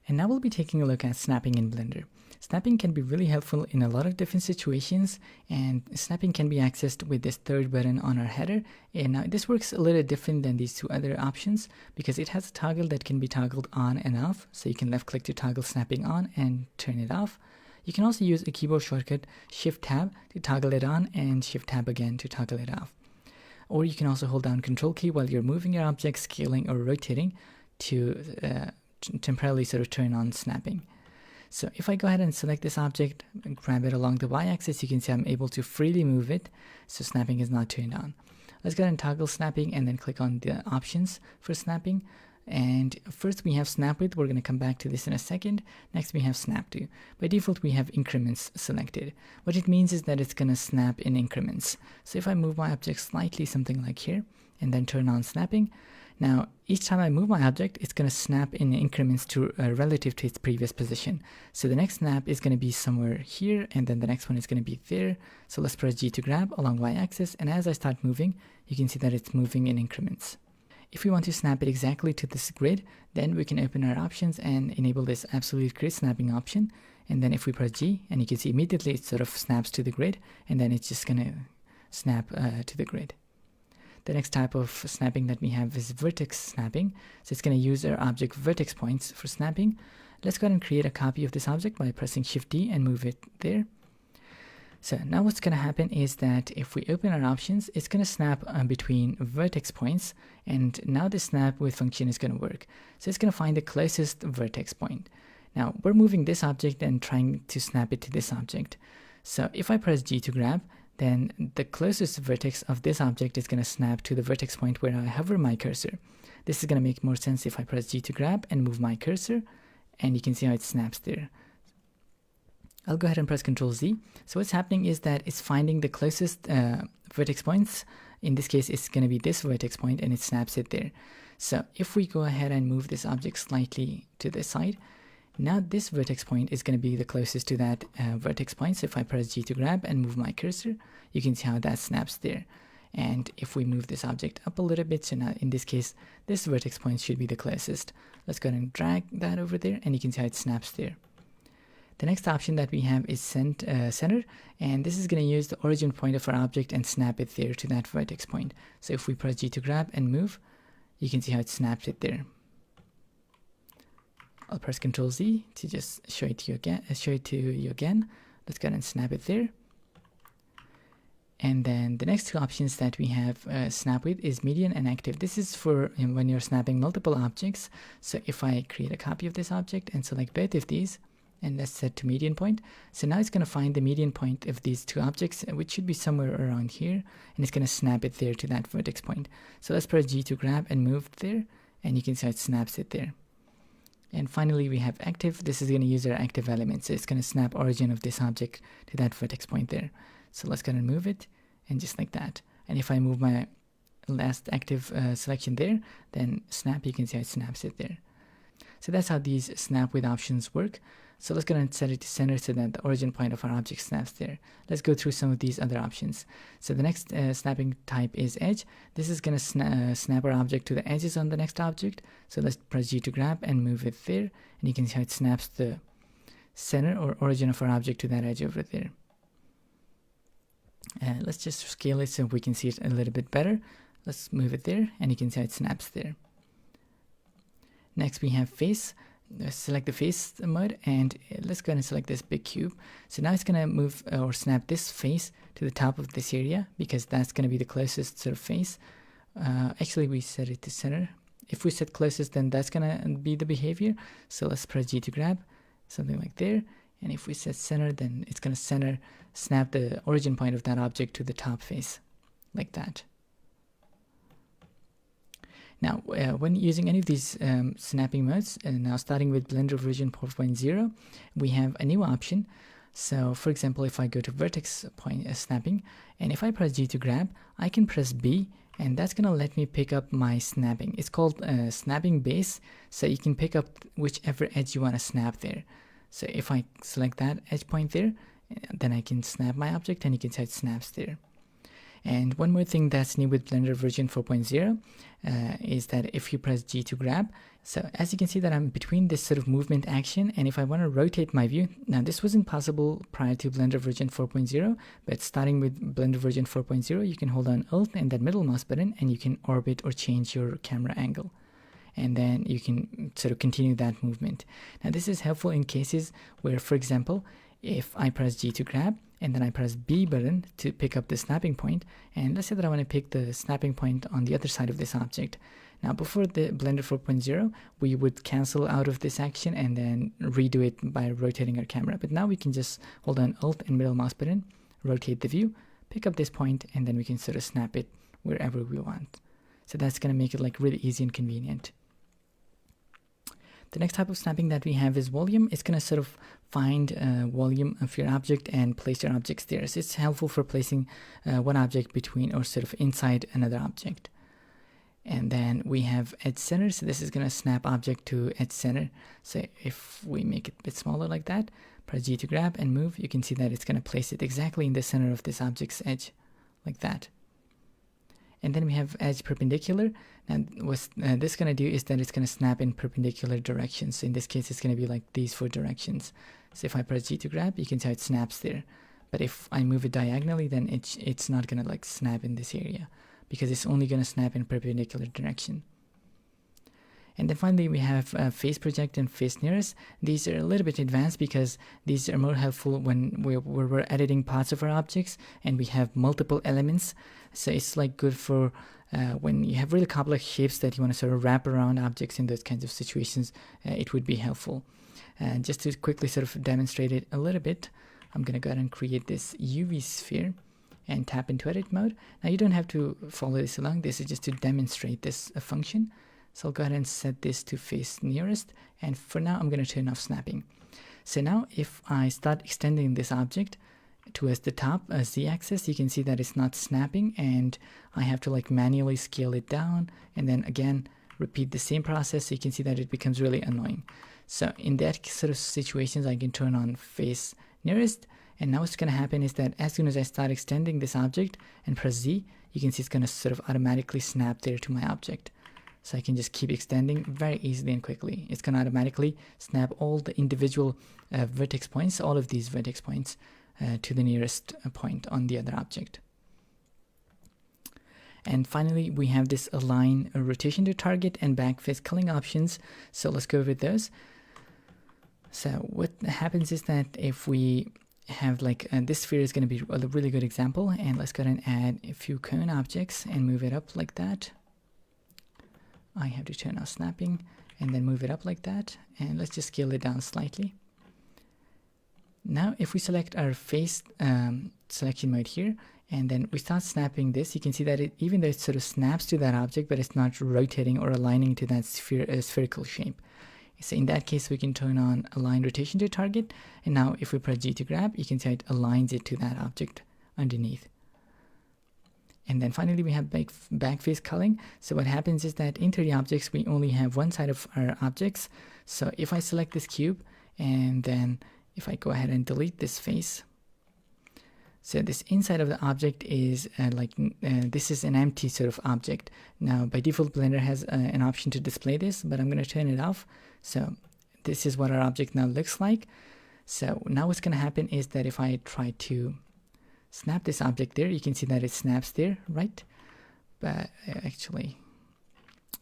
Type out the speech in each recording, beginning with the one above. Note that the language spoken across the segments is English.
And now we'll be taking a look at snapping in Blender. Snapping can be really helpful in a lot of different situations, and snapping can be accessed with this third button on our header. And now this works a little different than these two other options because it has a toggle that can be toggled on and off. So you can left click to toggle snapping on and turn it off. You can also use a keyboard shortcut Shift Tab to toggle it on and Shift Tab again to toggle it off. Or you can also hold down Control key while you're moving your object, scaling or rotating to temporarily sort of turn on snapping. So if I go ahead and select this object and grab it along the y-axis, you can see I'm able to freely move it, so snapping is not turned on. Let's go ahead and toggle snapping and then click on the options for snapping. And first we have snap width. We're going to come back to this in a second. Next we have snap to. By default we have increments selected. What it means is that it's going to snap in increments. So if I move my object slightly, something like here, and then turn on snapping, now each time I move my object, it's going to snap in increments to relative to its previous position. So the next snap is going to be somewhere here, and then the next one is going to be there. So let's press G to grab along y-axis, and as I start moving, you can see that it's moving in increments. If we want to snap it exactly to this grid, then we can open our options and enable this absolute grid snapping option. And then if we press G, and you can see immediately it sort of snaps to the grid, and then it's just going to snap to the grid. The next type of snapping that we have is vertex snapping. So it's going to use our object vertex points for snapping. Let's go ahead and create a copy of this object by pressing Shift D and move it there. So now what's going to happen is that if we open our options, it's going to snap between vertex points, and now the snap with function is going to work. So it's going to find the closest vertex point. Now we're moving this object and trying to snap it to this object. So if I press G to grab, then the closest vertex of this object is going to snap to the vertex point where I hover my cursor. This is going to make more sense if I press G to grab and move my cursor, and you can see how it snaps there. I'll go ahead and press Ctrl Z. So what's happening is that it's finding the closest vertex points. In this case, it's going to be this vertex point, and it snaps it there. So if we go ahead and move this object slightly to the side, now this vertex point is going to be the closest to that vertex point. So if I press G to grab and move my cursor, you can see how that snaps there. And if we move this object up a little bit, so now in this case, this vertex point should be the closest. Let's go ahead and drag that over there, and you can see how it snaps there. The next option that we have is center, and this is going to use the origin point of our object and snap it there to that vertex point. So if we press G to grab and move, you can see how it snaps it there. I'll press Ctrl Z to just show it to you again. Let's go ahead and snap it there. And then the next two options that we have snap with is median and active. This is for when you're snapping multiple objects. So if I create a copy of this object and select both of these, and let's set to median point. So now it's going to find the median point of these two objects, which should be somewhere around here, and it's going to snap it there to that vertex point. So let's press G to grab and move there, and you can see how it snaps it there. And finally we have active. This is going to use our active element, so it's going to snap origin of this object to that vertex point there. So let's go ahead and move it, and just like that. And if I move my last active selection there, then snap, you can see how it snaps it there. So that's how these snap with options work. So let's go ahead and set it to center so that the origin point of our object snaps there. Let's go through some of these other options. So the next snapping type is edge. This is going to snap our object to the edges on the next object. So let's press G to grab and move it there. And you can see how it snaps the center or origin of our object to that edge over there. Let's just scale it so we can see it a little bit better. Let's move it there, and you can see how it snaps there. Next we have face. Let's select the face mode, and let's go ahead and select this big cube. So now it's going to move or snap this face to the top of this area because that's going to be the closest sort of face. Actually we set it to center. If we set closest, then that's going to be the behavior. So let's press G to grab, something like there. And if we set center, then it's going to snap the origin point of that object to the top face, like that. Now, when using any of these snapping modes, now starting with Blender version 4.0, we have a new option. So, for example, if I go to vertex point snapping, and if I press G to grab, I can press B, and that's going to let me pick up my snapping. It's called snapping base, so you can pick up whichever edge you want to snap there. So if I select that edge point there, then I can snap my object, and you can see it snaps there. And one more thing that's new with Blender version 4.0 is that if you press G to grab, so as you can see that I'm between this sort of movement action, and if I want to rotate my view, now this wasn't possible prior to Blender version 4.0, but starting with Blender version 4.0, you can hold on Alt and that middle mouse button and you can orbit or change your camera angle. And then you can sort of continue that movement. Now this is helpful in cases where, for example, if I press G to grab and then I press B button to pick up the snapping point, and let's say that I want to pick the snapping point on the other side of this object. Now before the Blender 4.0, we would cancel out of this action and then redo it by rotating our camera. But now we can just hold on Alt and middle mouse button, rotate the view, pick up this point, and then we can sort of snap it wherever we want. So that's going to make it like really easy and convenient. The next type of snapping that we have is volume. It's going to sort of find volume of your object and place your objects there. So it's helpful for placing one object between or sort of inside another object. And then we have edge center. So this is going to snap object to edge center. So if we make it a bit smaller like that, press G to grab and move, you can see that it's going to place it exactly in the center of this object's edge, like that. And then we have edge perpendicular. Now what this going to do is that it's going to snap in perpendicular directions. So in this case, it's going to be like these 4 directions. So if I press G to grab, you can see how it snaps there. But if I move it diagonally, then it's not going to like snap in this area because it's only going to snap in perpendicular direction. And then finally, we have face project and face nearest. These are a little bit advanced because these are more helpful when we're editing parts of our objects and we have multiple elements. So it's like good for when you have really complex shapes that you want to sort of wrap around objects in those kinds of situations. It would be helpful. Just to quickly sort of demonstrate it a little bit, I'm going to go ahead and create this UV sphere and tap into edit mode. Now you don't have to follow this along. This is just to demonstrate this function. So I'll go ahead and set this to face nearest, and for now I'm going to turn off snapping. So now if I start extending this object towards the top z-axis, you can see that it's not snapping, and I have to like manually scale it down and then again repeat the same process. So you can see that it becomes really annoying. So in that sort of situations, I can turn on face nearest, and now what's going to happen is that as soon as I start extending this object and press Z, you can see it's going to sort of automatically snap there to my object. So I can just keep extending very easily and quickly. It's going to automatically snap all the individual vertex points, all of these vertex points to the nearest point on the other object. And finally, we have this align, rotation to target, and backface culling options. So let's go over those. So what happens is that if we have like this sphere is going to be a really good example, and let's go ahead and add a few cone objects and move it up like that. I have to turn off snapping and then move it up like that, and let's just scale it down slightly. Now if we select our face selection mode here and then we start snapping this, you can see that even though it sort of snaps to that object, but it's not rotating or aligning to that spherical shape. So in that case, we can turn on align rotation to target, and now if we press G to grab, you can see it aligns it to that object underneath. And then finally, we have backface culling. So what happens is that in 3D objects, we only have one side of our objects. So if I select this cube, and then if I go ahead and delete this face, so this inside of the object is this is an empty sort of object. Now by default, Blender has an option to display this, but I'm going to turn it off. So this is what our object now looks like. So now what's going to happen is that if I try to snap this object there, you can see that it snaps there, right? But actually,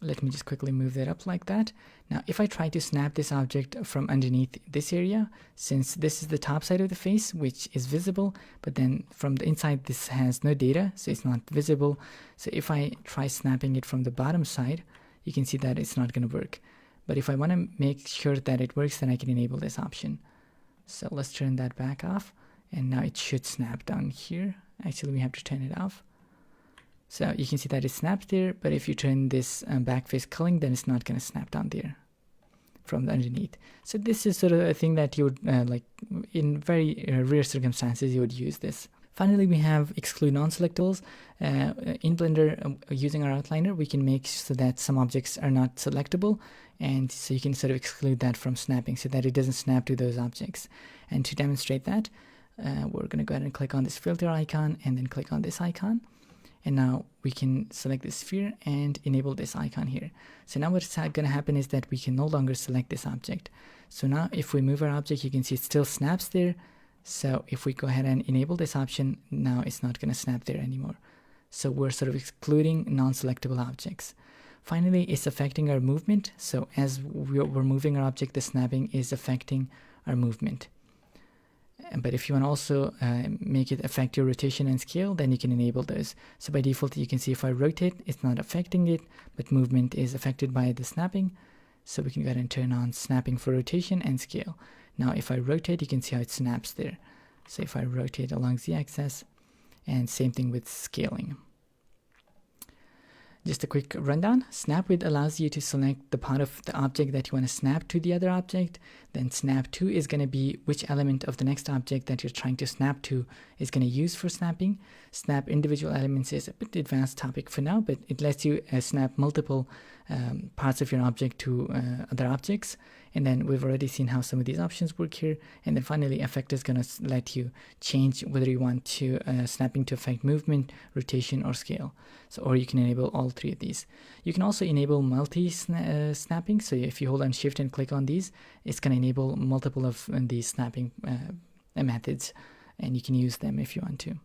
let me just quickly move that up like that. Now if I try to snap this object from underneath this area, since this is the top side of the face which is visible, but then from the inside this has no data, so it's not visible. So if I try snapping it from the bottom side, you can see that it's not going to work. But if I want to make sure that it works, then I can enable this option. So let's turn that back off, and now it should snap down here. Actually, we have to turn it off. So you can see that it snaps there, but if you turn this backface culling, then it's not going to snap down there from the underneath. So this is sort of a thing that you would like in very rare circumstances you would use this. Finally, we have exclude non-selectables. In Blender, using our outliner, we can make so that some objects are not selectable, and so you can sort of exclude that from snapping so that it doesn't snap to those objects. And to demonstrate that, we're going to go ahead and click on this filter icon and then click on this icon. And now we can select the sphere and enable this icon here. So now what's going to happen is that we can no longer select this object. So now if we move our object, you can see it still snaps there. So if we go ahead and enable this option, now it's not going to snap there anymore. So we're sort of excluding non-selectable objects. Finally, it's affecting our movement. So as we're moving our object, the snapping is affecting our movement. But if you want to also make it affect your rotation and scale, then you can enable those. So by default, you can see if I rotate, it's not affecting it, but movement is affected by the snapping. So we can go ahead and turn on snapping for rotation and scale. Now if I rotate, you can see how it snaps there. So if I rotate along z-axis, and same thing with scaling. Just a quick rundown. Snap with allows you to select the part of the object that you want to snap to the other object. Then snap to is going to be which element of the next object that you're trying to snap to is going to use for snapping. Snap individual elements is a bit advanced topic for now, but it lets you snap multiple parts of your object to other objects. And then we've already seen how some of these options work here. And then finally, effect is going to let you change whether you want to snapping to affect movement, rotation, or scale. So, or you can enable all three of these. You can also enable multi-snapping. So if you hold on Shift and click on these, it's going to enable multiple of these snapping methods, and you can use them if you want to.